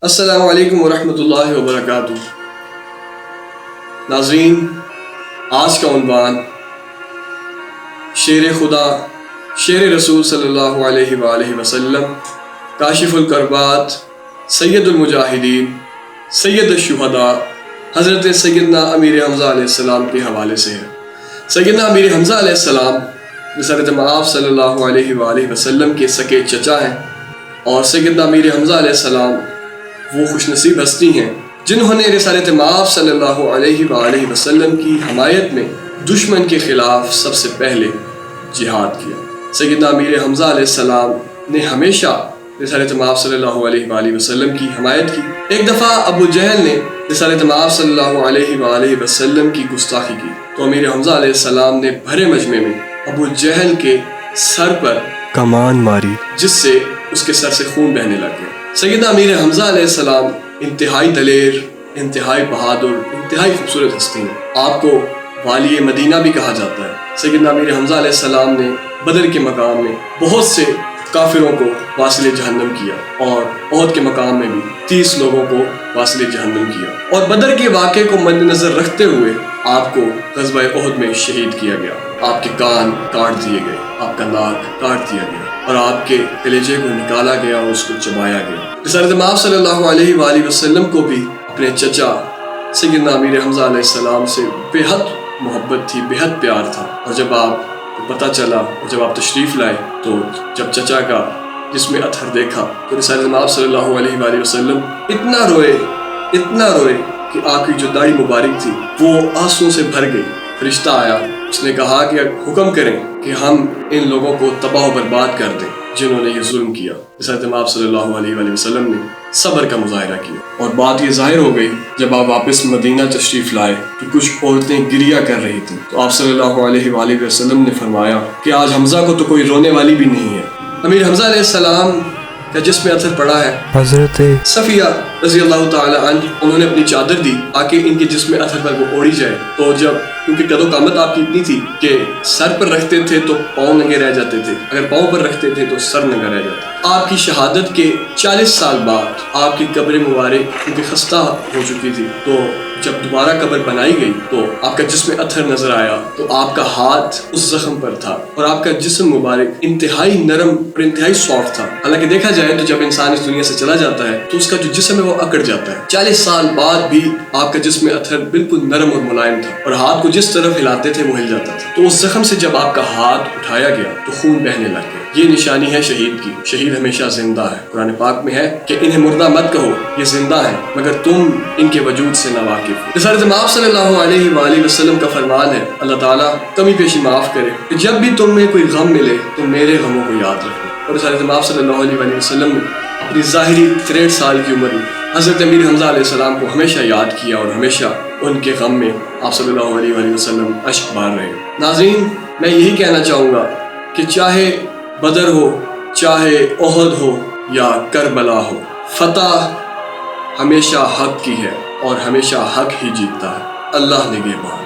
السلام علیکم ورحمۃ اللہ وبرکاتہ۔ ناظرین، آج کا عنوان شیر خدا، شیر رسول صلی اللہ علیہ وآلہ وسلم، کاشف الکربات، سید المجاہدین، سید الشہداء، حضرت سیدنا امیر حمزہ علیہ السلام کے حوالے سے ہے۔ سیدنا امیر حمزہ علیہ السلام رسالت مآب صلی اللہ علیہ وآلہ وسلم کے سکے چچا ہیں، اور سیدنا امیر حمزہ علیہ السلام وہ خوش نصیب ہستی ہیں جنہوں نے رسالت مآب صلی اللہ علیہ وآلہ وسلم کی حمایت میں دشمن کے خلاف سب سے پہلے جہاد کیا۔ سیدنا امیر حمزہ علیہ السلام نے ہمیشہ رسالت مآب صلی اللہ علیہ وآلہ وسلم کی حمایت کی۔ ایک دفعہ ابو جہل نے رسالت مآب صلی اللہ علیہ وآلہ وسلم کی گستاخی کی تو امیر حمزہ علیہ السلام نے بھرے مجمع میں ابو جہل کے سر پر کمان ماری، جس سے اس کے سر سے خون بہنے لگ گیا۔ سیدنا امیر حمزہ علیہ السلام انتہائی دلیر، انتہائی بہادر، انتہائی خوبصورت ہستی ہیں۔ آپ کو والی مدینہ بھی کہا جاتا ہے۔ سیدنا امیر حمزہ علیہ السلام نے بدر کے مقام میں بہت سے کافروں کو واصل جہنم کیا، اور احد کے مقام میں بھی 30 لوگوں کو واصل جہنم کیا، اور بدر کے واقعے کو مد نظر رکھتے ہوئے آپ کو غزوہ احد میں شہید کیا گیا۔ آپ کے کان کاٹ دیے گئے، آپ کا ناک کاٹ دیا گیا، اور آپ کے کلیجے کو نکالا گیا اور اس کو چبایا گیا۔ رسالت مآب صلی اللہ علیہ وآلہ وسلم کو بھی اپنے چچا سیدنا امیر حمزہ علیہ السلام سے بے حد محبت تھی، بے حد پیار تھا، اور جب آپ کو پتہ چلا اور جب آپ تشریف لائے تو جب چچا کا جسم اطہر دیکھا تو رسالت مآب صلی اللہ علیہ وآلہ وسلم اتنا روئے کہ آپ کی جو داڑھی مبارک تھی وہ آنسوؤں سے بھر گئی۔ فرشتہ آیا، اس نے کہا کہ حکم کریں کہ ہم ان لوگوں کو تباہ و برباد کر دیں جنہوں نے یہ ظلم کیا۔ رسالت مآب صلی اللہ علیہ وآلہ وسلم نے صبر کا مظاہرہ کیا، اور بات یہ ظاہر ہو گئی جب آپ واپس مدینہ تشریف لائے کہ کچھ عورتیں گریہ کر رہی تھیں، تو آپ صلی اللہ علیہ وآلہ وسلم نے فرمایا کہ آج حمزہ کو تو کوئی رونے والی بھی نہیں ہے۔ امیر حمزہ علیہ السلام کا جسم اطہر پڑا ہے۔ حضرت صفیہ رضی اللہ تعالی عنہ انہوں نے اپنی چادر دی تاکہ ان کے جسم اطہر پر وہ اوڑھی جائے، تو جب کیونکہ قد و قامت آپ کی اتنی تھی کہ سر پر رکھتے تھے تو پاؤں ننگے رہ جاتے تھے، اگر پاؤں پر رکھتے تھے تو سر ننگا رہ جاتا۔ آپ کی شہادت کے 40 سال بعد آپ کی قبر مبارک کیونکہ خستہ ہو چکی تھی، تو جب دوبارہ قبر بنائی گئی تو آپ کا جسم اطہر نظر آیا، تو آپ کا ہاتھ اس زخم پر تھا، اور آپ کا جسم مبارک انتہائی نرم اور انتہائی سافٹ تھا۔ حالانکہ دیکھا جائے تو جب انسان اس دنیا سے چلا جاتا ہے تو اس کا جو جسم ہے وہ اکڑ جاتا ہے۔ 40 سال بعد بھی آپ کا جسم اطہر بالکل نرم اور ملائم تھا، اور ہاتھ کو جس طرف ہلاتے تھے وہ ہل جاتا تھا۔ تو اس زخم سے جب آپ کا ہاتھ اٹھایا گیا تو خون بہنے لگ گیا۔ یہ نشانی ہے شہید کی، شہید ہمیشہ زندہ ہے۔ قرآن پاک میں ہے کہ انہیں مردہ مت کہو، یہ زندہ ہیں، مگر تم ان کے وجود سے ناواقف۔ رسالت مآب صلی اللہ علیہ وآلہ وسلم کا فرمان ہے، اللہ تعالیٰ کمی پیشی معاف کرے، کہ جب بھی تم میں کوئی غم ملے تو میرے غموں کو یاد رکھو۔ اور رسالت مآب صلی اللہ علیہ وآلہ وسلم نے اپنی ظاہری 63 سال کی عمر میں حضرت امیر حمزہ علیہ السلام کو ہمیشہ یاد کیا، اور ہمیشہ ان کے غم میں آپ صلی اللہ علیہ وآلہ وسلم اشک بار رہے۔ ناظرین، میں یہی کہنا چاہوں گا کہ چاہے بدر ہو، چاہے احد ہو یا کربلا ہو، فتح ہمیشہ حق کی ہے، اور ہمیشہ حق ہی جیتتا ہے۔ اللہ نگہبان۔